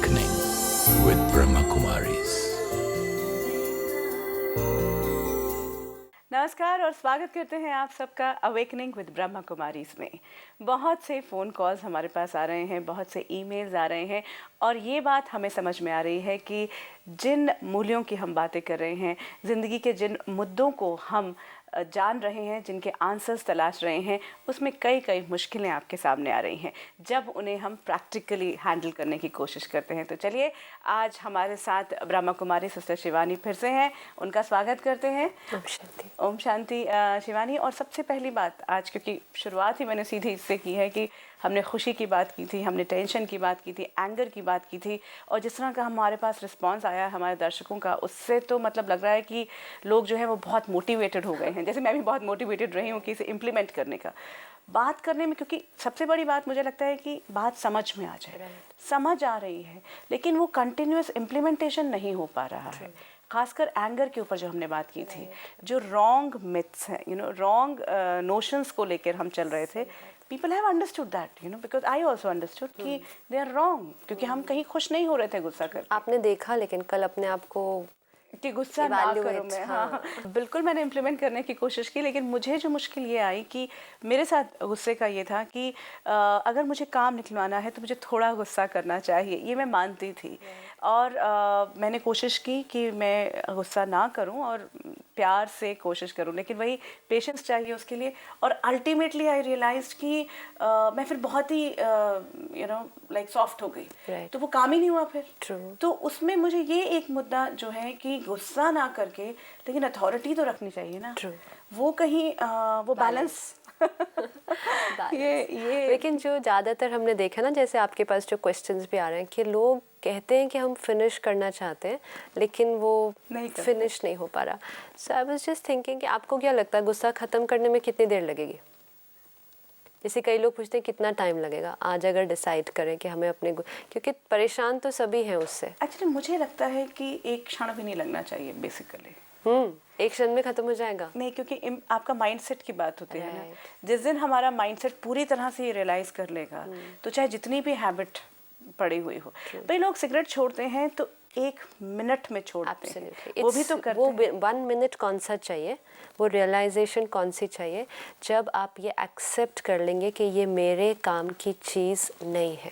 Awakening with Brahma Kumaris. नमस्कार और स्वागत करते हैं आप सबका अवेकनिंग विद ब्रह्मा कुमारीज में। बहुत से फ़ोन कॉल्स हमारे पास आ रहे हैं, बहुत से ईमेल्स आ रहे हैं और ये बात हमें समझ में आ रही है कि जिन मूल्यों की हम बातें कर रहे हैं, ज़िंदगी के जिन मुद्दों को हम जान रहे हैं, जिनके आंसर्स तलाश रहे हैं, उसमें कई मुश्किलें आपके सामने आ रही हैं जब उन्हें हम प्रैक्टिकली हैंडल करने की कोशिश करते हैं। तो चलिए, आज हमारे साथ ब्रह्मा कुमारी सिस्टर शिवानी फिर से हैं, उनका स्वागत करते हैं। ओम शांति। ओम शांति शिवानी। और सबसे पहली बात आज, क्योंकि शुरुआत ही मैंने सीधे इससे की है कि हमने खुशी की बात की थी, हमने टेंशन की बात की थी, एंगर की बात की थी, और जिस तरह का हमारे पास रिस्पांस आया हमारे दर्शकों का, उससे तो मतलब लग रहा है कि लोग जो है वो बहुत मोटिवेटेड हो गए हैं। जैसे मैं भी बहुत मोटिवेटेड रही हूँ कि इसे इम्प्लीमेंट करने का, बात करने में, क्योंकि सबसे बड़ी बात मुझे लगता है कि बात समझ में आ जाए, समझ आ रही है, लेकिन वो कंटिन्यूअस इम्प्लीमेंटेशन नहीं हो पा रहा है। खासकर एंगर के ऊपर जो हमने बात की थी, जो रॉन्ग मिथ्स हैं, रॉन्ग नोशंस को लेकर हम चल रहे थे, people have understood that, because I also understood कि दे आर रॉन्ग, क्योंकि हम कहीं खुश नहीं हो रहे थे गुस्सा करके। आपने देखा, लेकिन कल अपने आप को कि गुस्सा ना करूं मैं। हाँ, बिल्कुल मैंने इम्प्लीमेंट करने की कोशिश की, लेकिन मुझे जो मुश्किल ये आई कि मेरे साथ गुस्से का ये था कि अगर मुझे काम निकलवाना है तो मुझे थोड़ा गुस्सा करना चाहिए, ये मैं मानती थी। और मैंने कोशिश की कि मैं गुस्सा ना करूं और प्यार से कोशिश करूं, लेकिन वही पेशेंस चाहिए उसके लिए। और अल्टीमेटली आई रियलाइज्ड कि मैं फिर बहुत ही लाइक सॉफ्ट हो गई, तो वो काम ही नहीं हुआ फिर। तो उसमें मुझे ये एक मुद्दा जो है कि गुस्सा ना करके, लेकिन अथॉरिटी तो रखनी चाहिए ना। वो कहीं वो बैलेंस ये लेकिन जो ज़्यादातर हमने देखा ना, जैसे आपके पास जो क्वेश्चंस भी आ रहे हैं कि लोग कहते हैं कि हम फिनिश करना चाहते हैं, लेकिन वो फिनिश नहीं हो पा रहा। सो आई वाज जस्ट थिंकिंग कि आपको क्या लगता है गुस्सा ख़त्म करने में कितनी देर लगेगी? जैसे कई लोग पूछते हैं कितना टाइम लगेगा, आज अगर डिसाइड करें कि हमें अपने, क्योंकि परेशान तो सभी हैं उससे। एक्चुअली मुझे लगता है कि एक क्षण भी नहीं लगना चाहिए बेसिकली। एक क्षण में खत्म हो जाएगा? नहीं, क्योंकि आपका माइंडसेट की बात होती है ना। जिस दिन हमारा माइंडसेट पूरी तरह से ये रियलाइज कर लेगा, तो चाहे जितनी भी हैबिट पड़ी हुई हो, भाई लोग सिगरेट छोड़ते हैं तो 1 मिनट में छोड़ते हैं, वो भी तो करते हैं। 1 मिनट कौन सा चाहिए, वो रियलाइजेशन कौन सी चाहिए, जब आप ये एक्सेप्ट कर लेंगे कि ये मेरे काम की चीज़ नहीं है।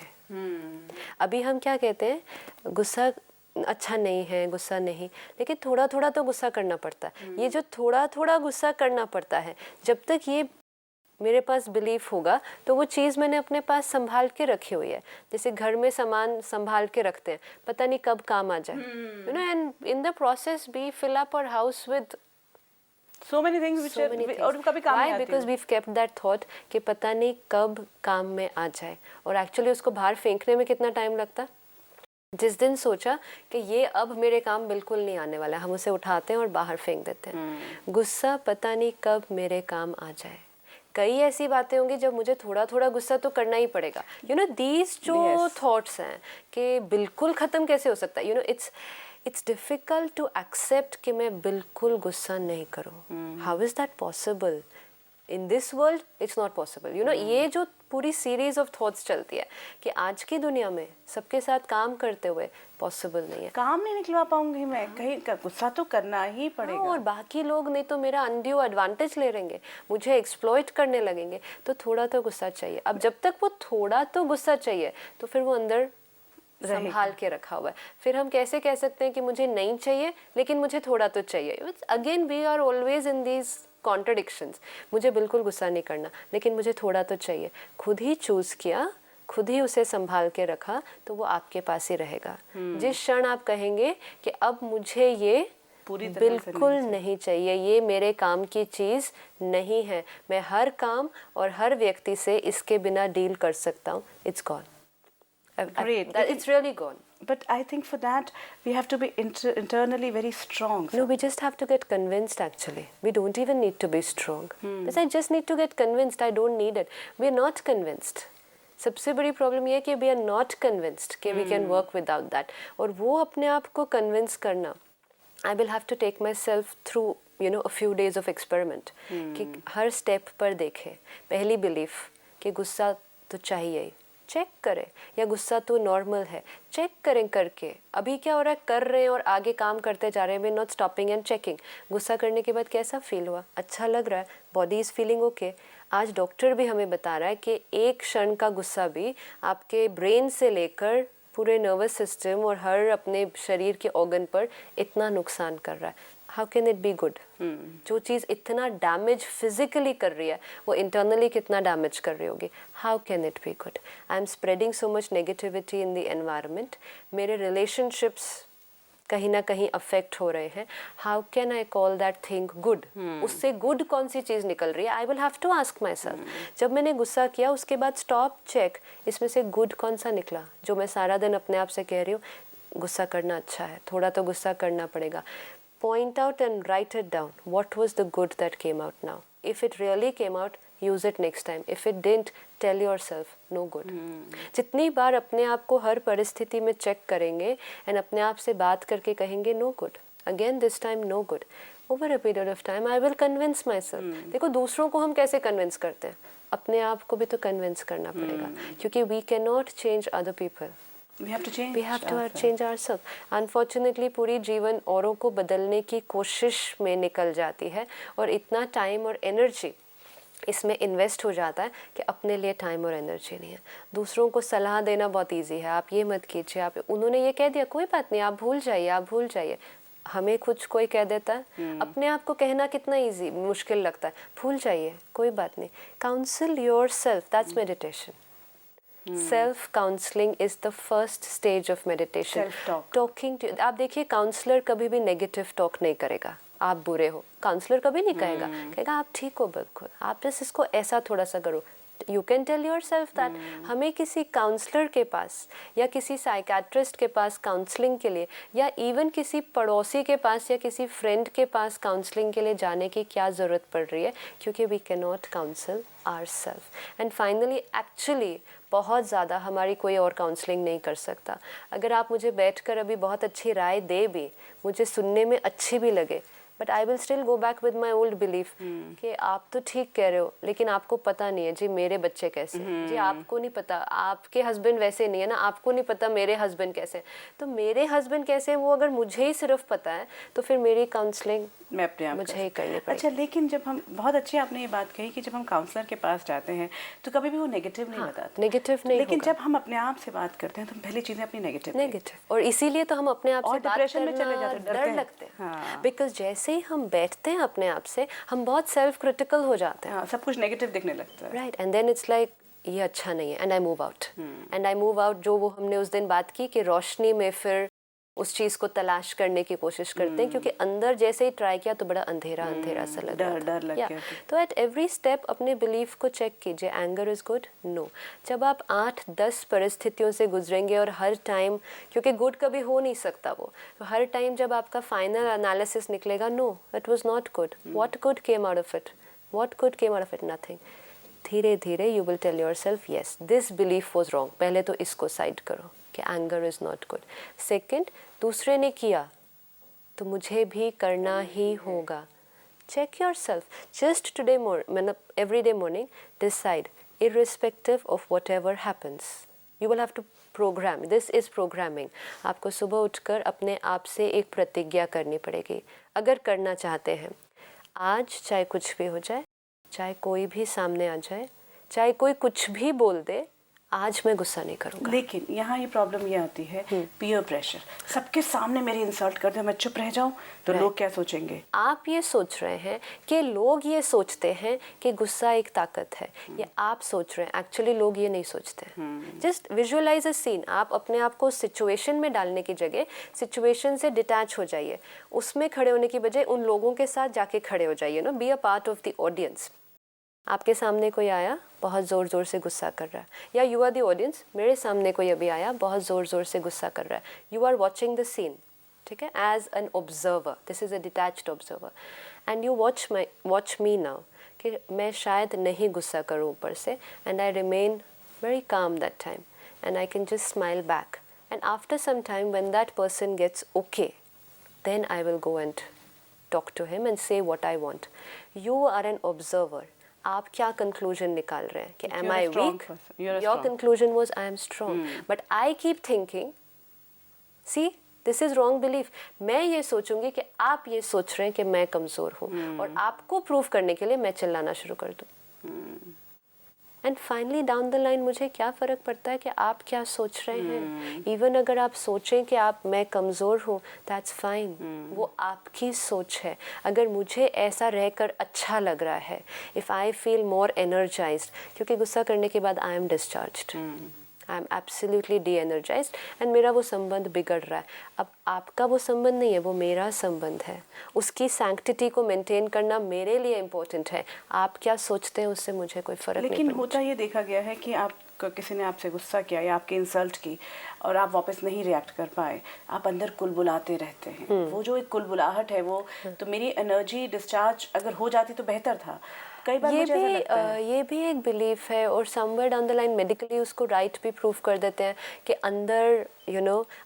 अभी हम क्या कहते हैं, गुस्सा अच्छा नहीं है, गुस्सा नहीं, लेकिन थोड़ा थोड़ा तो गुस्सा करना पड़ता है। ये जो थोड़ा थोड़ा गुस्सा करना पड़ता है, जब तक ये मेरे पास बिलीफ होगा तो वो चीज़ मैंने अपने पास संभाल के रखी हुई है। जैसे घर में सामान संभाल के रखते हैं, पता नहीं कब काम आ जाए, and in the process we fill up our house with so many things which are, और कभी काम नहीं आती। Because we've kept that thought कि पता नहीं कब काम में आ जाए, और एक्चुअली उसको बाहर फेंकने में कितना टाइम लगता। जिस दिन सोचा कि ये अब मेरे काम बिल्कुल नहीं आने वाला, हम उसे उठाते हैं और बाहर फेंक देते हैं। गुस्सा पता नहीं कब मेरे काम आ जाए। कई ऐसी बातें होंगी जब मुझे थोड़ा थोड़ा गुस्सा तो करना ही पड़ेगा। दीज जो थॉट्स हैं कि बिल्कुल ख़त्म कैसे हो सकता है, इट्स डिफ़िकल्ट टू एक्सेप्ट कि मैं बिल्कुल गुस्सा नहीं करूँ। How is that possible? In this world it's not possible. ये जो पूरी सीरीज ऑफ थॉट्स चलती है कि आज की दुनिया में सबके साथ काम करते हुए पॉसिबल नहीं है। काम नहीं निकलवा पाऊंगी मैं, कहीं गुस्सा तो करना ही पड़ेगा। और बाकी लोग नहीं तो मेरा अनड्यू एडवांटेज ले लेंगे, मुझे एक्सप्लॉइट करने लगेंगे, तो थोड़ा तो गुस्सा चाहिए। अब जब तक वो थोड़ा तो गुस्सा चाहिए, तो फिर वो अंदर संभाल के रखा हुआ है। फिर हम कैसे कह सकते हैं कि मुझे नहीं चाहिए लेकिन मुझे थोड़ा तो चाहिए? Again we are always in these contradictions. मुझे बिल्कुल गुस्सा नहीं करना, लेकिन मुझे थोड़ा तो चाहिए। खुद ही चूज किया, खुद ही उसे संभाल के रखा, तो वो आपके पास ही रहेगा। जिस क्षण आप कहेंगे कि अब मुझे ये बिल्कुल नहीं चाहिए, ये मेरे काम की चीज़ नहीं है, मैं हर काम और हर व्यक्ति से इसके बिना डील कर सकता हूँ, it's gone. It's really gone. But I think for that we have to be internally very strong. No, we just have to get convinced actually. We don't even need to be strong. I just need to get convinced. I don't need it. We are not convinced. सबसे बड़ी problem ये है कि we are not convinced कि we can work without that. और वो अपने आप को convince करना, I will have to take myself through a few days of experiment. कि हर step पर देखें। पहली belief कि गुस्सा तो चाहिए ही, चेक करें, या गुस्सा तो नॉर्मल है, चेक करें करके अभी क्या हो रहा है, कर रहे हैं और आगे काम करते जा रहे हैं, we not stopping and checking. गुस्सा करने के बाद कैसा फील हुआ, अच्छा लग रहा है, बॉडी इज़ फीलिंग ओके। आज डॉक्टर भी हमें बता रहा है कि एक क्षण का गुस्सा भी आपके ब्रेन से लेकर पूरे नर्वस सिस्टम और हर अपने शरीर के ऑर्गन पर इतना नुकसान कर रहा है। How can it be good? जो चीज़ इतना डैमेज फिजिकली कर रही है वो इंटरनली कितना डैमेज कर रही होगी। How can it be good? I am spreading so much negativity in the environment, मेरे रिलेशनशिप्स कहीं ना कहीं अफेक्ट हो रहे हैं। How can I call that thing good? उससे गुड कौन सी चीज़ निकल रही है? I will have to ask myself. जब मैंने गुस्सा किया उसके बाद स्टॉप, चेक, इसमें से गुड कौन सा निकला? जो मैं सारा दिन अपने आप से कह रही हूँ गुस्सा करना अच्छा है, थोड़ा तो गुस्सा करना पड़ेगा। Point out and write it down. What was the good that came out now? If it really came out, use it next time. If it didn't, tell yourself no good. जितनी बार अपने आप को हर परिस्थिति में चेक करेंगे and अपने आप से बात करके कहेंगे no good, again this time no good, over a period of time I will convince myself. देखो दूसरों को हम कैसे कन्विंस करते हैं, अपने आप को भी तो कन्विंस करना पड़ेगा, क्योंकि we cannot change other people. We have to change. We have to change ourselves. Unfortunately, पूरी जीवन औरों को बदलने की कोशिश में निकल जाती है और इतना टाइम और एनर्जी इसमें इन्वेस्ट हो जाता है कि अपने लिए टाइम और एनर्जी नहीं है। दूसरों को सलाह देना बहुत इजी है, आप ये मत कीजिए, आप उन्होंने ये कह दिया कोई बात नहीं, आप भूल जाइए, आप भूल जाइए। हमें कुछ कोई कह देता है, अपने आप को कहना कितना इजी मुश्किल लगता है, भूल जाइए कोई बात नहीं। Counsel yourself, that's meditation. Self counselling is the first stage of meditation. Talking to, आप देखिए काउंसलर कभी भी नेगेटिव टॉक नहीं करेगा, आप बुरे हो, काउंसलर कभी नहीं कहेगा, कहेगा आप ठीक हो बिल्कुल, आप बस इसको ऐसा थोड़ा सा करो. You can tell yourself that. हमें किसी काउंसलर के पास या किसी साइकेट्रिस्ट के पास काउंसलिंग के लिए या इवन किसी पड़ोसी के पास या किसी फ्रेंड के पास काउंसलिंग के लिए जाने की क्या ज़रूरत पड़ रही है, क्योंकि we can not counsel ourself. And finally actually बहुत ज़्यादा हमारी कोई और काउंसलिंग नहीं कर सकता. अगर आप मुझे बैठकर अभी बहुत अच्छी राय दे भी, मुझे सुनने में अच्छी भी लगे, but I will still go back with my old belief कि आप तो ठीक कह रहे हो लेकिन आपको पता नहीं है जी मेरे बच्चे कैसे हैं, जी आपको नहीं पता, आपके हस्बैंड वैसे नहीं है ना, आपको नहीं पता मेरे हस्बैंड कैसे हैं. तो मेरे हस्बैंड कैसे हैं वो अगर मुझे ही सिर्फ पता है तो फिर मेरी काउंसलिंग मैं अपने आप मुझे ही करनी पड़ेगी. अच्छा, लेकिन जब हम, बहुत अच्छी आपने ये बात कही कि जब हम काउंसलर के पास जाते हैं तो कभी भी वो नेगेटिव नहीं बताते. नेगेटिव नहीं, लेकिन जब हम अपने आप से बात करते हैं तो पहली चीज़ें अपनी नेगेटिव, और इसीलिए तो हम अपने आप से बात डिप्रेशन में चले करना जाते हैं, डर लगते हैं. बिकॉज जैसे ही हम बैठते हैं अपने आप से हम बहुत सेल्फ क्रिटिकल हो जाते हैं. सब कुछ नेगेटिव दिखने लगता है. Right, and then it's like ये अच्छा नहीं है and I move out. And I move out, जो वो हमने उस दिन बात की कि रोशनी में फिर उस चीज़ को तलाश करने की कोशिश करते हैं, क्योंकि अंदर जैसे ही ट्राई किया तो बड़ा अंधेरा अंधेरा सा लग रहा था. डर लग गया. तो एट एवरी स्टेप अपने बिलीफ को चेक कीजिए. Anger is good? नो. जब आप 8-10 परिस्थितियों से गुजरेंगे और हर टाइम, क्योंकि गुड कभी हो नहीं सकता वो, तो हर टाइम जब आपका फाइनल एनालिसिस निकलेगा, no it was not good, what good came out of it, what good came out of it, nothing. धीरे धीरे you will tell yourself yes this belief was wrong. पहले तो इसको side करो कि anger is not good. Second, दूसरे ने किया तो मुझे भी करना ही होगा. Check yourself. Just today मतलब every day morning decide irrespective of what ever happens. You will have to program, this is programming. आपको सुबह उठकर अपने आप से एक प्रतिज्ञा करनी पड़ेगी. अगर करना चाहते हैं, आज चाहे कुछ भी हो जाए, चाहे कोई भी सामने आ जाए, चाहे कोई कुछ भी बोल दे, आज मैं गुस्सा नहीं करूँगा. लेकिन यहाँ ये प्रॉब्लम ये आती है, पीयर प्रेशर. सबके सामने मेरी इंसल्ट कर दे, मैं चुप रह जाऊँ तो लोग क्या सोचेंगे. आप ये सोच रहे हैं कि लोग ये सोचते हैं कि गुस्सा एक ताकत है, ये आप सोच रहे हैं. एक्चुअली लोग ये नहीं सोचते हैं. Just visualise a scene. आप अपने आप को सिचुएशन में डालने की जगह सिचुएशन से डिटैच हो जाइए. उसमें खड़े होने की बजाय उन लोगों के साथ जाके खड़े हो जाइए. No, be a part of the audience. आपके सामने कोई आया, बहुत ज़ोर ज़ोर से गुस्सा कर रहा है, या यू आर द ऑडियंस, मेरे सामने कोई अभी आया, बहुत ज़ोर ज़ोर से गुस्सा कर रहा है. You are watching the scene, ठीक है, as an observer. This is a detached observer. And you watch me now कि मैं शायद नहीं गुस्सा करूँ ऊपर से, and I remain very calm that time, and I can just smile back. And after some time when that person gets okay, then I will go and talk to him and say what I want. You are an observer. आप क्या conclusion निकाल रहे हैं कि You're am a I strong weak, person. You're a your strong. Conclusion was I am strong, but I keep thinking see this is wrong belief. मैं ये सोचूंगी कि आप ये सोच रहे हैं कि मैं कमज़ोर हूँ, और आपको प्रूव करने के लिए मैं चिल्लाना शुरू कर दूँ। And finally down the line मुझे क्या फ़र्क पड़ता है कि आप क्या सोच रहे हैं। इवन अगर आप सोचें कि आप मैं कमज़ोर हूँ, दैट्स फाइन, वो आपकी सोच है। अगर मुझे ऐसा रहकर अच्छा लग रहा है, if I feel more energised, क्योंकि गुस्सा करने के बाद I am discharged, I am absolutely D energised, and मेरा वो संबंध बिगड़ रहा है। अब आपका वो संबंध नहीं है, वो मेरा संबंध है। उसकी सैंक्टिटी को मेंटेन करना मेरे लिए इम्पोर्टेंट है। आप क्या सोचते हैं उससे मुझे कोई फ़र्क नहीं लेकिन पड़ता। होता ये देखा गया है कि आप किसी ने आपसे गुस्सा किया या आपकी इंसल्ट की और आप वापस नहीं रिएक्ट कर पाए, आप अंदर कुलबुलाते रहते हैं। वो जो एक कुलबुलाहट है, वो तो मेरी एनर्जी डिस्चार्ज अगर हो जाती तो बेहतर था। कई बार मुझे ऐसा लगता है। ये भी एक बिलीफ है, और somewhere down the line medically उसको राइट भी प्रूव कर देते हैं कि अंदर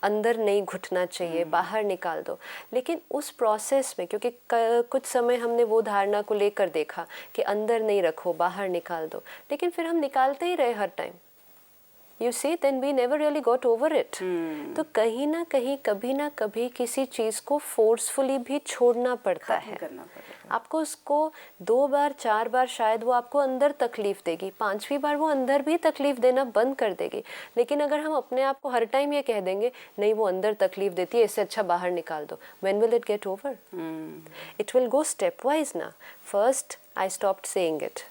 अंदर नहीं घुटना चाहिए, बाहर निकाल दो। लेकिन उस प्रोसेस में, क्योंकि कुछ समय हमने वो धारणा को लेकर देखा कि अंदर नहीं रखो, बाहर निकाल दो, लेकिन फिर हम निकालते ही रहे हर time. You see, then we never really got over it. तो कहीं ना कहीं कभी ना कभी किसी चीज़ को फोर्सफुली भी छोड़ना पड़ता है। करना पड़ेगा। आपको उसको 2 बार 4 बार शायद वो आपको अंदर तकलीफ देगी, 5वीं बार वो अंदर भी तकलीफ देना बंद कर देगी। लेकिन अगर हम अपने आप को हर टाइम ये कह देंगे नहीं वो अंदर तकलीफ देती है, इससे अच्छा बाहर निकाल दो, when will it get over? It will go stepwise ना। First I stopped saying it.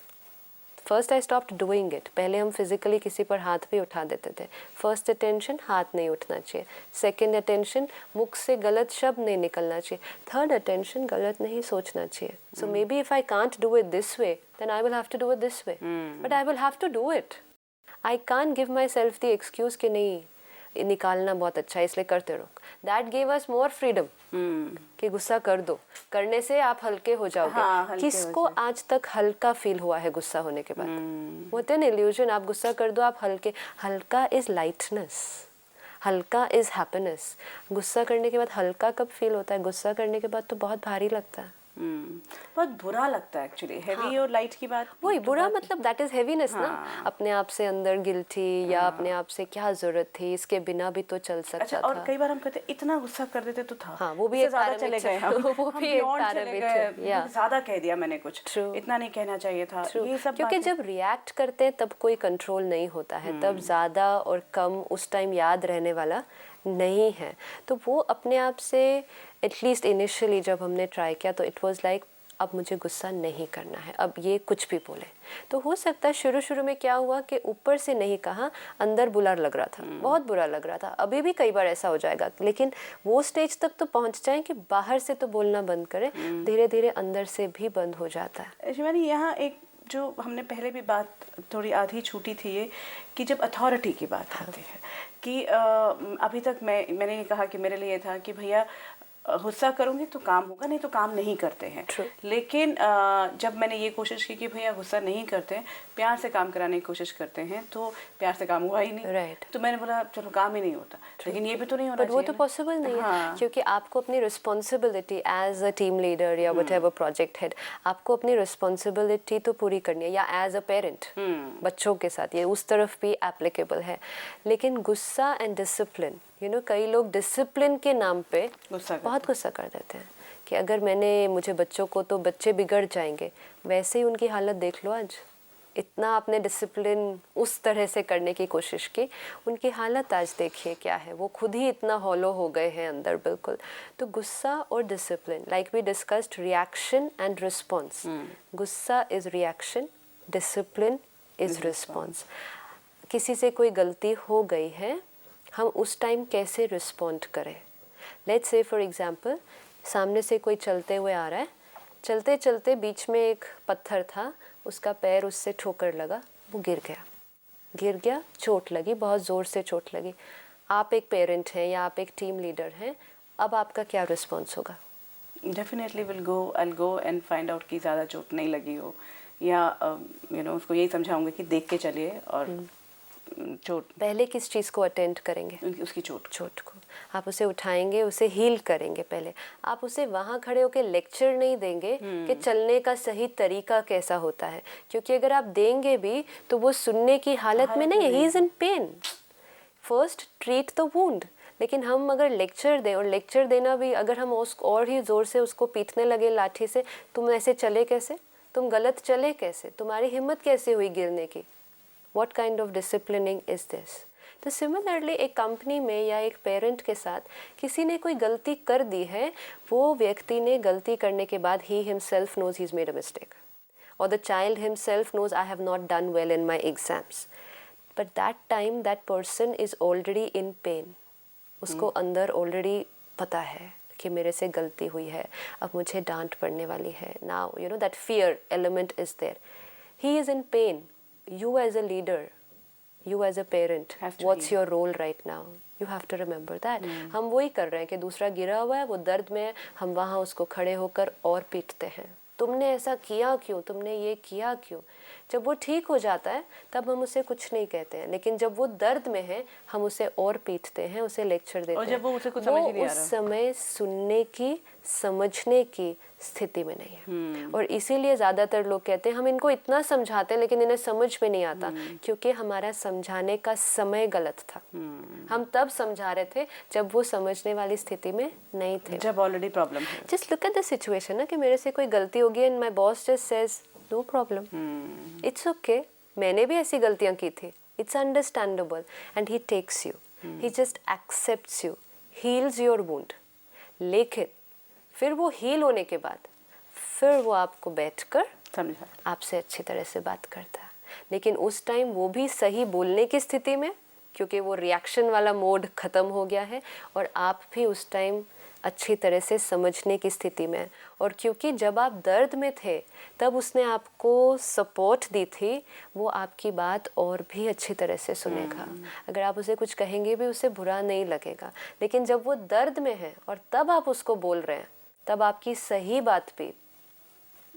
First I stopped doing it. पहले हम फिजिकली किसी पर हाथ भी उठा देते थे। फर्स्ट अटेंशन, हाथ नहीं उठना चाहिए। सेकंड अटेंशन, मुख से गलत शब्द नहीं निकलना चाहिए। थर्ड अटेंशन, गलत नहीं सोचना चाहिए। So maybe if I can't do it this way, then I will have to do it this way, but I will have to do it. I can't give myself the excuse कि नहीं निकालना बहुत अच्छा है इसलिए करते रहो। That gave us more freedom कि गुस्सा कर दो, करने से आप हल्के हो जाओगे। हाँ, किसको आज तक हल्का फील हुआ है गुस्सा होने के बाद? होते ना इल्यूजन, आप गुस्सा कर दो आप हल्के। हल्का इज लाइटनेस, हल्का इज हैप्पीनेस। गुस्सा करने के बाद हल्का कब फील होता है? गुस्सा करने के बाद तो बहुत भारी लगता है। बहुत बुरा लगता है एक्चुअली। हैवी और लाइट की बात, वही बुरा मतलब दैट इज हेवीनेस ना। अपने आप से अंदर गिल्टी या अपने आप से क्या जरूरत थी, इसके बिना भी तो चल सकता अच्छा, था। और कई बार हम कहते इतना गुस्सा कर देते तो था। हाँ, वो भी एक ज़्यादा चले गए हम। वो भी एक beyond चले पैरामीटर गए, या ज़्यादा कह दिया मैंने कुछ, True. इतना नहीं कहना चाहिए था। ये सब क्योंकि बातें- जब रिएक्ट करते हैं तब कोई कंट्रोल नहीं होता है, तब ज़्यादा और कम उस टाइम याद रहने वाला नहीं है। तो वो अपने आप से एटलीस्ट इनिशियली जब हमने ट्राई किया तो इट वाज लाइक अब मुझे गुस्सा नहीं करना है, अब ये कुछ भी बोले। तो हो सकता है शुरू शुरू में क्या हुआ कि ऊपर से नहीं कहा, अंदर बुरा लग रहा था, बहुत बुरा लग रहा था। अभी भी कई बार ऐसा हो जाएगा, लेकिन वो स्टेज तक तो पहुंच जाए कि बाहर से तो बोलना बंद करें, धीरे धीरे अंदर से भी बंद हो जाता है। शिवानी, यहाँ एक जो हमने पहले भी बात थोड़ी आधी छूटी थी, ये कि जब अथॉरिटी की बात आती है कि अभी तक मैंने ये कहा कि मेरे लिए था कि भैया गुस्सा करूँगी तो काम होगा, नहीं तो काम नहीं करते हैं। लेकिन जब मैंने ये कोशिश की कि भैया गुस्सा नहीं करते हैं, प्यार से काम कराने की कोशिश करते हैं, तो प्यार से काम हुआ ही नहीं। Right. तो मैंने बोला चलो काम ही नहीं होता। लेकिन ये भी तो नहीं होना चाहिए। वो तो पॉसिबल नहीं है, क्योंकि आपको अपनी responsibility as a team leader या व्हाटएवर प्रोजेक्ट हेड, आपको अपनी रिस्पॉन्सिबिलिटी तो पूरी करनी है, या एज अ पेरेंट बच्चों के साथ, ये उस तरफ भी एप्लीकेबल है। लेकिन गुस्सा एंड डिसिप्लिन, कई लोग डिसिप्लिन के नाम पे बहुत गुस्सा कर देते हैं कि अगर मुझे बच्चों को, तो बच्चे बिगड़ जाएंगे। वैसे ही उनकी हालत देख लो आज। इतना आपने डिसिप्लिन उस तरह से करने की कोशिश की, उनकी हालत आज देखिए क्या है। वो खुद ही इतना हॉलो हो गए हैं अंदर, बिल्कुल। तो गुस्सा और discipline, like we discussed, reaction and response. गुस्सा is reaction, discipline is response. किसी से कोई गलती हो गई है, हम उस टाइम कैसे रिस्पॉन्ड करें। लेट्स से फॉर एग्जांपल, सामने से कोई चलते हुए आ रहा है, चलते चलते बीच में एक पत्थर था, उसका पैर उससे ठोकर लगा, वो गिर गया, चोट लगी, बहुत ज़ोर से चोट लगी। आप एक पेरेंट हैं या आप एक टीम लीडर हैं, अब आपका क्या रिस्पॉन्स होगा? Definitely I'll go and find out कि ज़्यादा चोट नहीं लगी हो, या उसको यही समझाऊंगी कि देख के चलिए और चोट, पहले किस चीज़ को अटेंड करेंगे? उसकी चोट। चोट को आप उसे उठाएंगे, उसे हील करेंगे। पहले आप उसे वहाँ खड़े होकर लेक्चर नहीं देंगे कि चलने का सही तरीका कैसा होता है, क्योंकि अगर आप देंगे भी तो वो सुनने की हालत में नहीं है। He is in pen. First treat the wound. लेकिन हम अगर लेक्चर दें, और लेक्चर देना भी अगर हम उस और ही ज़ोर से उसको पीटने लगे लाठी से, तुम ऐसे चले कैसे, तुम गलत चले कैसे, तुम्हारी हिम्मत कैसे हुई गिरने की, What kind of disciplining is this? तो सिमिलरली एक कंपनी में या एक पेरेंट के साथ किसी ने कोई गलती कर दी है, वो व्यक्ति ने गलती करने के बाद he himself knows he's made a mistake, or the child himself knows I have not done well in my exams, but that time that person is already in pain. उसको अंदर ऑलरेडी पता है कि मेरे से गलती हुई है, अब मुझे डांट पड़ने वाली है. Now you know that fear element is there. He is in pain. You as a leader, you as a parent, what's your role right now? You have to remember that. हम वही कर रहे हैं कि दूसरा गिरा हुआ है, वो दर्द में है, हम वहाँ उसको खड़े होकर और पीटते हैं. तुमने ऐसा किया क्यों, तुमने ये किया क्यों. जब वो ठीक हो जाता है तब हम उसे कुछ नहीं कहते हैं, लेकिन जब वो दर्द में है हम उसे और पीटते हैं, उसे लेक्चर देते हैं. और जब वो उसे कुछ समझ ही नहीं आ रहा, उस समय सुनने की, समझने की स्थिति में नहीं है. और इसीलिए ज़्यादातर लोग कहते हैं हम इनको इतना समझाते हैं लेकिन इन्हें समझ में नहीं आता, क्योंकि हमारा समझाने का समय गलत था. हम तब समझा रहे थे जब वो समझने वाली स्थिति में नहीं थे, जब ऑलरेडी प्रॉब्लम है. Just look at the situation ना, कि मेरे से कोई गलती होगी and my boss just says no problem, it's okay, मैंने भी ऐसी गलतियां की थी, it's understandable, and he takes you, he just accepts you, heals your wound. लेकिन फिर वो हील होने के बाद फिर वो आपको बैठकर समझा, आपसे अच्छी तरह से बात करता है. लेकिन उस टाइम वो भी सही बोलने की स्थिति में, क्योंकि वो रिएक्शन वाला मोड ख़त्म हो गया है, और आप भी उस टाइम अच्छी तरह से समझने की स्थिति में. और क्योंकि जब आप दर्द में थे तब उसने आपको सपोर्ट दी थी, वो आपकी बात और भी अच्छी तरह से सुनेगा. अगर आप उसे कुछ कहेंगे भी उसे बुरा नहीं लगेगा. लेकिन जब वो दर्द में है और तब आप उसको बोल रहे हैं, तब आपकी सही बात भी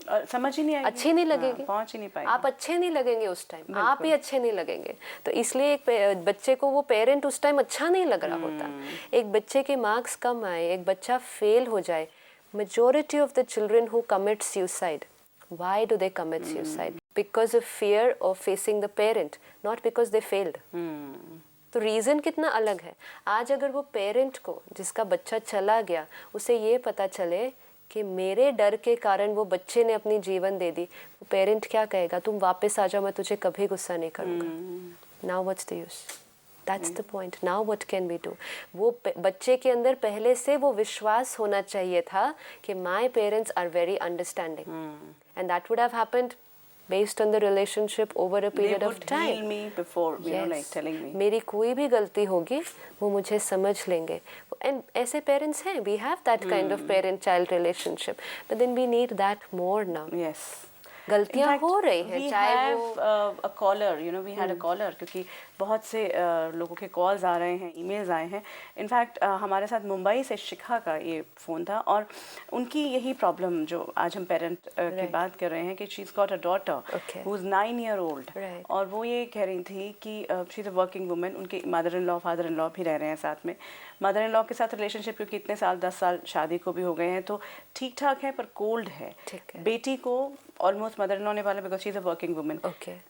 और समझ ही नहीं आएगी, अच्छी नहीं लगेगी, पहुंच ही नहीं पाएगी. आप अच्छे नहीं लगेंगे उस टाइम, आप ही अच्छे नहीं लगेंगे. तो इसलिए एक बच्चे को वो पेरेंट उस टाइम अच्छा नहीं लग रहा होता. एक बच्चे के मार्क्स कम आए, एक बच्चा फेल हो जाए, majority of the children who commit suicide, why do they commit suicide? Because of fear of facing the parent, not because they failed. तो रीज़न कितना अलग है. आज अगर वो पेरेंट को जिसका बच्चा चला गया उसे ये पता चले कि मेरे डर के कारण वो बच्चे ने अपनी जीवन दे दी, वो पेरेंट क्या कहेगा, तुम वापस आ जाओ, मैं तुझे कभी गुस्सा नहीं करूँगा. Now what's the use, that's the point. Now what can we do. वो बच्चे के अंदर पहले से वो विश्वास होना चाहिए था कि my parents are very understanding, and that would have happened based on the relationship over a period of time. They would heal me before, you know, like telling me. मेरी कोई भी गलती होगी वो मुझे समझ लेंगे. And ऐसे parents हैं, we have that kind of parent-child relationship, but then we need that more now. Yes. गलतियाँ हो रही हैं, चाहे वो a caller, you know, we had a caller, क्योंकि बहुत से लोगों के कॉल्स आ रहे हैं, ईमेल्स आए हैं. इनफैक्ट हमारे साथ मुंबई से शिखा का ये फ़ोन था, और उनकी यही प्रॉब्लम जो आज हम पेरेंट की बात कर रहे हैं कि she is got a daughter who is 9 year old, और वो ये कह रही थी कि she is a working woman. उनके mother in law, father in law भी रह रहे हैं साथ में. मदर इन लॉ के साथ रिलेशनशिप क्योंकि इतने साल, 10 साल शादी को भी हो गए हैं, तो ठीक ठाक है, पर कोल्ड है. बेटी को ऑलमोस्ट मदर इन लॉ ने पाला because she is a working woman.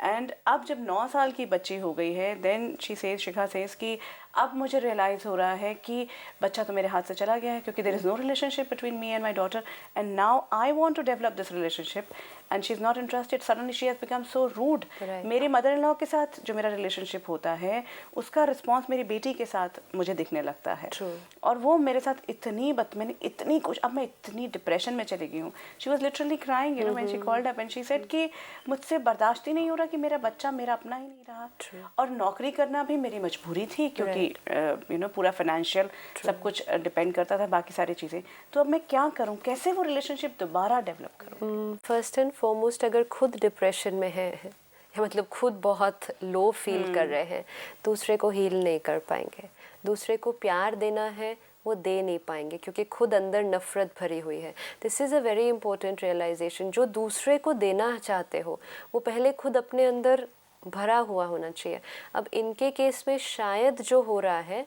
And अब जब 9 साल की बच्ची हो गई है, then she says, Shikha says कि अब मुझे रियलाइज़ हो रहा है कि बच्चा तो मेरे हाथ से चला गया है, क्योंकि there is no relationship between me and my daughter, and now I want to develop this relationship and she is not interested. Suddenly she has become so rude. मेरी मदर इन लॉ के साथ जो मेरा relationship होता है उसका response मेरी बेटी के साथ मुझे दिखने लगता है. और वो मेरे साथ इतनी मैंने इतनी कुछ, अब मैं इतनी डिप्रेशन में चली गई हूँ. She was literally crying, you know, when she called up and she said कि मुझसे बर्दाश्त ही नहीं हो रहा कि मेरा बच्चा मेरा अपना ही नहीं रहा. और नौकरी करना भी मेरी मजबूरी थी, क्योंकि यू नो पूरा फाइनेंशियल सब कुछ डिपेंड करता था, बाकी सारी चीज़ें. तो अब मैं क्या करूं, कैसे वो रिलेशनशिप दोबारा डेवलप करूं? फर्स्ट एंड फॉरमोस्ट, अगर खुद डिप्रेशन में है, मतलब खुद बहुत लो फील कर रहे हैं, दूसरे को हील नहीं कर पाएंगे. दूसरे को प्यार देना है वो दे नहीं पाएंगे, क्योंकि खुद अंदर नफ़रत भरी हुई है. This is a very important realization. जो दूसरे को देना चाहते हो वो पहले खुद अपने अंदर भरा हुआ होना चाहिए। अब इनके केस में शायद जो हो रहा है,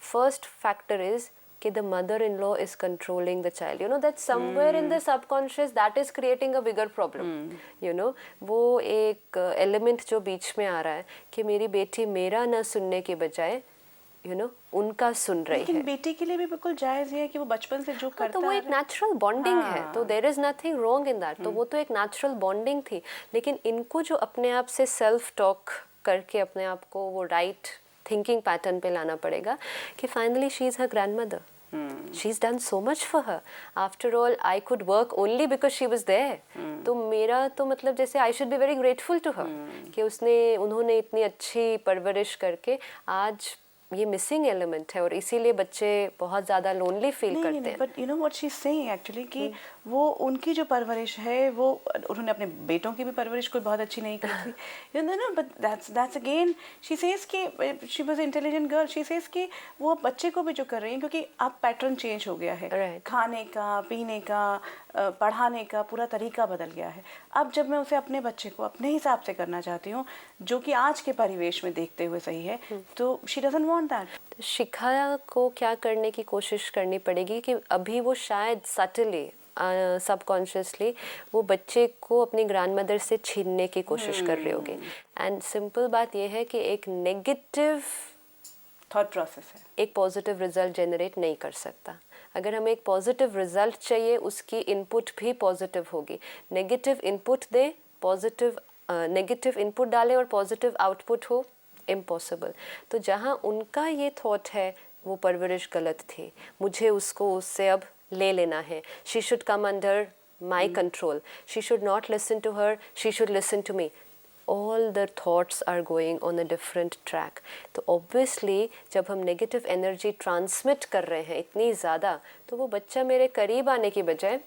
फर्स्ट फैक्टर इज कि the mother-in-law is controlling the child, you know, that somewhere in the subconscious that is creating a bigger problem, you know, वो एक element जो बीच में आ रहा है कि मेरी बेटी मेरा ना सुनने के बजाय you know उनका सुन रही लेकिन है। बेटी के लिए भी बिल्कुल जायज़ है कि वो बचपन से जो हाँ, करता तो वो आ एक रहा है। नेचुरल बॉन्डिंग है, तो there is nothing wrong in that, तो वो तो एक नेचुरल बॉन्डिंग थी। लेकिन इनको जो अपने आप से सेल्फ टॉक करके अपने आप को वो राइट थिंकिंग पैटर्न पे लाना पड़ेगा कि finally she is her grandmother, she's done so much for her, after all I could work only because she was there, तो मेरा तो मतलब जैसे I should be very grateful to her कि उन्होंने इतनी अच्छी परवरिश करके आज ये मिसिंग एलिमेंट है और इसीलिए बच्चे बहुत ज़्यादा लोनली फील करते हैं। But you know what she is saying actually कि वो उनकी जो परवरिश है वो उन्होंने अपने बेटों की भी परवरिश कोई बहुत अच्छी नहीं की थी, you know, but that's again she says कि she was intelligent girl, she says कि वो बच्चे को भी जो कर रही हैं क्योंकि अब पैटर्न चेंज हो गया है, Right. खाने का, पीने का, पढ़ाने का पूरा तरीका बदल गया है। अब जब मैं उसे अपने बच्चे को अपने हिसाब से करना चाहती हूँ जो कि आज के परिवेश में देखते हुए सही है, तो शी डजंट वांट दैट। शिखा को क्या करने की कोशिश करनी पड़ेगी कि अभी वो शायद सटली सबकॉन्शियसली वो बच्चे को अपनी ग्रैंडमदर से छीनने की कोशिश कर रही होगी। एंड सिंपल बात ये है कि एक नेगेटिव थॉट प्रोसेस है, एक पॉजिटिव रिजल्ट जनरेट नहीं कर सकता। अगर हमें एक पॉजिटिव रिजल्ट चाहिए उसकी इनपुट भी पॉजिटिव होगी। नेगेटिव इनपुट दे, पॉजिटिव नेगेटिव इनपुट डालें और पॉजिटिव आउटपुट हो, इम्पॉसिबल। तो जहाँ उनका ये थॉट है वो परवरिश गलत थी, मुझे उससे अब ले लेना है, she should come under my control, she should not listen to her, she should listen to me, all the thoughts are going on a different track। तो obviously जब हम negative energy transmit कर रहे हैं इतनी ज़्यादा, तो वो बच्चा मेरे करीब आने की बजाय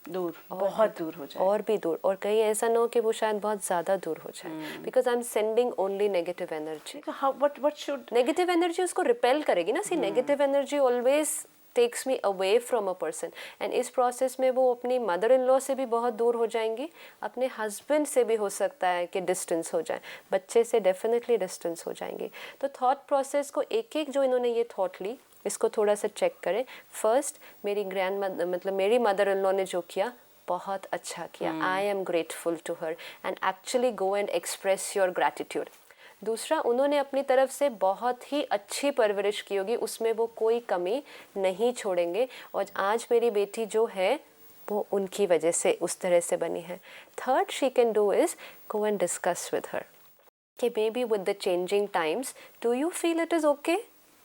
दूर, बहुत दूर हो जाए, और भी दूर, और कहीं ऐसा ना हो कि वो शायद बहुत ज़्यादा दूर हो जाए, because I am sending only negative energy. what should negative energy उसको रिपेल करेगी ना, see negative energy always takes me away from a person, and इस प्रोसेस में वो अपनी मदर इन लॉ से भी बहुत दूर हो जाएंगी, अपने हस्बैंड से भी हो सकता है कि डिस्टेंस हो जाए, बच्चे से डेफिनेटली डिस्टेंस हो जाएंगे। तो थॉट प्रोसेस को एक एक जो इन्होंने ये थॉट ली इसको थोड़ा सा चेक करें। फर्स्ट, मेरी मतलब मेरी मदर इन लॉ ने जो किया बहुत अच्छा किया, I am grateful to her, and actually go and express your gratitude. दूसरा, उन्होंने अपनी तरफ से बहुत ही अच्छी परवरिश की होगी, उसमें वो कोई कमी नहीं छोड़ेंगे, और आज मेरी बेटी जो है वो उनकी वजह से उस तरह से बनी है। Third she can do is go and discuss with her कि maybe with the changing times do you feel it is okay,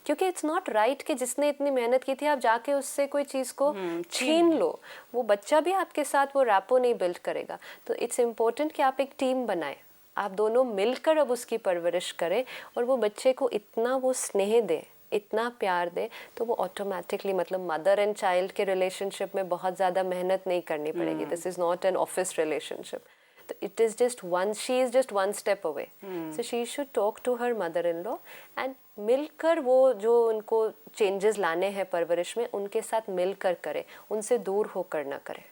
क्योंकि इट्स नॉट राइट कि जिसने इतनी मेहनत की थी आप जाके उससे कोई चीज़ को छीन लो, वो बच्चा भी आपके साथ वो रैपो नहीं बिल्ड करेगा। तो इट्स इम्पोर्टेंट कि आप एक टीम बनाएं, आप दोनों मिलकर अब उसकी परवरिश करें, और वो बच्चे को इतना वो स्नेह दे, इतना प्यार दे, तो वो ऑटोमेटिकली, मतलब मदर एंड चाइल्ड के रिलेशनशिप में बहुत ज़्यादा मेहनत नहीं करनी पड़ेगी। This is not an office relationship, तो it is just one, she is just one step away, so she should talk to her mother in law, and मिलकर वो जो उनको चेंजेस लाने हैं परवरिश में उनके साथ मिलकर करे, उनसे दूर होकर ना करे,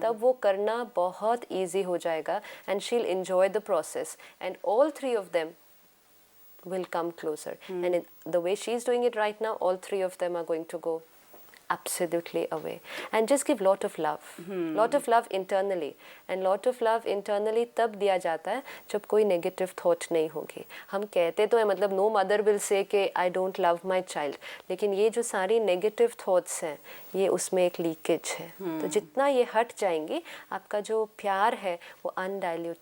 तब वो करना बहुत ईजी हो जाएगा, and she will enjoy the process, and all three of them will come closer, and the way she's doing it right now, all three of them are going to go absolutely away, and just give lot of love internally, and lot of love internally तब दिया जाता है जब कोई negative thought नहीं होगी। हम कहते तो है, मतलब no mother will say कि I don't love my child, लेकिन ये जो सारी negative thoughts हैं ये उसमें एक लीकेज है, तो जितना ये हट जाएंगी आपका जो प्यार है वो अनडाइल्यूट,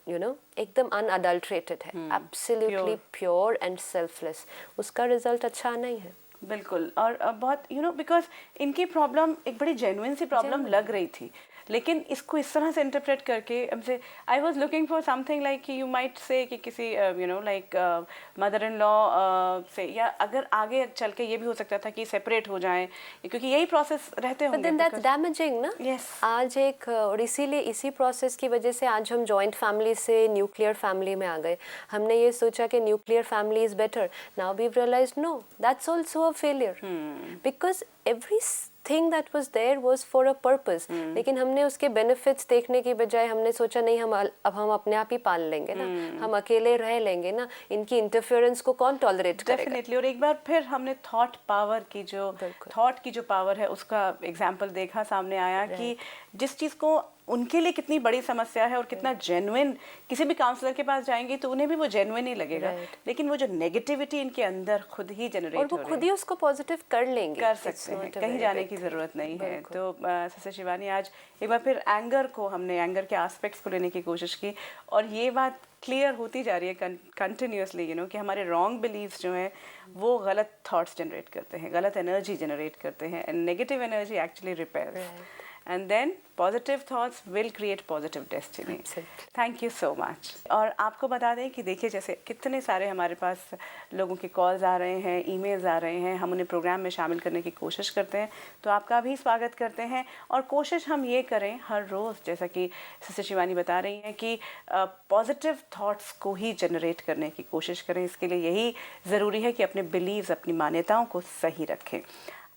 एकदम अनअडल्ट्रेटेड है, एब्सोल्युटली प्योर एंड सेल्फलेस, उसका रिजल्ट अच्छा नहीं है। बिल्कुल। और बहुत बिकॉज इनकी प्रॉब्लम एक बड़ी जेन्युइन सी प्रॉब्लम लग रही थी, लेकिन इसको इस तरह से इंटरप्रेट करके हमसे, I was looking for something like you might say कि किसी लाइक मदर इन लॉ से, या अगर आगे चल के ये भी हो सकता था कि सेपरेट हो जाएं, क्योंकि यही प्रोसेस रहते होंगे। But then that's damaging ना। Yes. आज एक, और इसीलिए इसी प्रोसेस की वजह से आज हम जॉइंट फैमिली से न्यूक्लियर फैमिली में आ गए। हमने ये सोचा कि nuclear family is better, now we realize no, that's also a failure, because every thing that was there was for a purpose, लेकिन हमने उसके बेनिफिट्स देखने की बजाय हमने सोचा नहीं अब हम अपने आप ही पाल लेंगे ना, हम अकेले रह लेंगे ना, इनकी इंटरफेरेंस को कौन टॉलरेट करेगा। डेफिनेटली। और एक बार फिर हमने थॉट पावर की जो पावर है उसका एग्जाम्पल देखा, सामने आया कि जिस चीज़ को उनके लिए कितनी बड़ी समस्या है और कितना जेन्युइन, किसी भी काउंसलर के पास जाएंगे तो उन्हें भी वो जेन्युइन ही लगेगा, लेकिन वो जो नेगेटिविटी इनके अंदर खुद ही जनरेट हो रही है, और वो खुद ही उसको पॉजिटिव कर लेंगे, कर सकते हैं, कहीं जाने की ज़रूरत नहीं है। तो सिस्टर शिवानी, आज एक बार फिर एंगर के एस्पेक्ट्स को लेने की कोशिश की, और ये बात क्लियर होती जा रही है कंटिन्यूसली कि हमारे रॉन्ग बिलीव्स जो हैं वो गलत थॉट्स जनरेट करते हैं, गलत एनर्जी जनरेट करते हैं, and negative energy actually repels, and then positive thoughts will create positive destiny. Thank you so much. और आपको बता दें कि देखिए, जैसे कितने सारे हमारे पास लोगों के कॉल्स आ रहे हैं, ईमेल्स आ रहे हैं, हम उन्हें प्रोग्राम में शामिल करने की कोशिश करते हैं, तो आपका भी स्वागत करते हैं। और कोशिश हम ये करें हर रोज़, जैसा कि सिस्टर शिवानी बता रही हैं, कि पॉजिटिव थॉट्स को ही जनरेट करने की कोशिश करें। इसके लिए यही ज़रूरी है कि अपने बिलीव्स, अपनी मान्यताओं को सही रखें।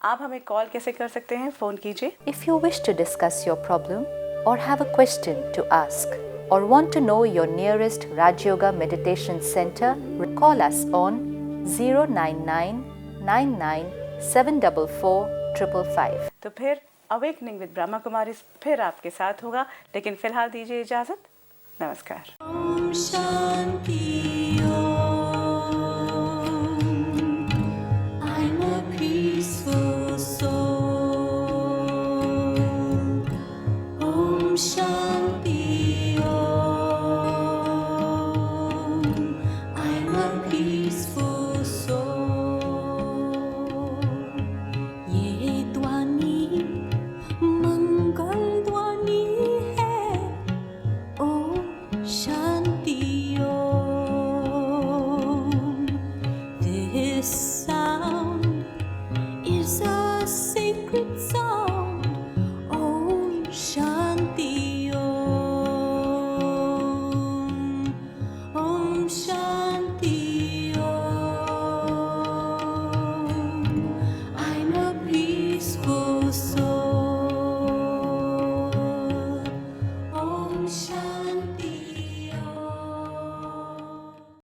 आप हमें कॉल कैसे कर सकते हैं? फ़ोन कीजिए। If you wish to discuss your problem or have a question to ask or want to know your nearest Raj Yoga Meditation Center, call us on 09999744555. तो फिर अवेकनिंग विद ब्रह्मा कुमारी फिर आपके साथ होगा, लेकिन फिलहाल दीजिए इजाज़त। नमस्कार। Om Shanti.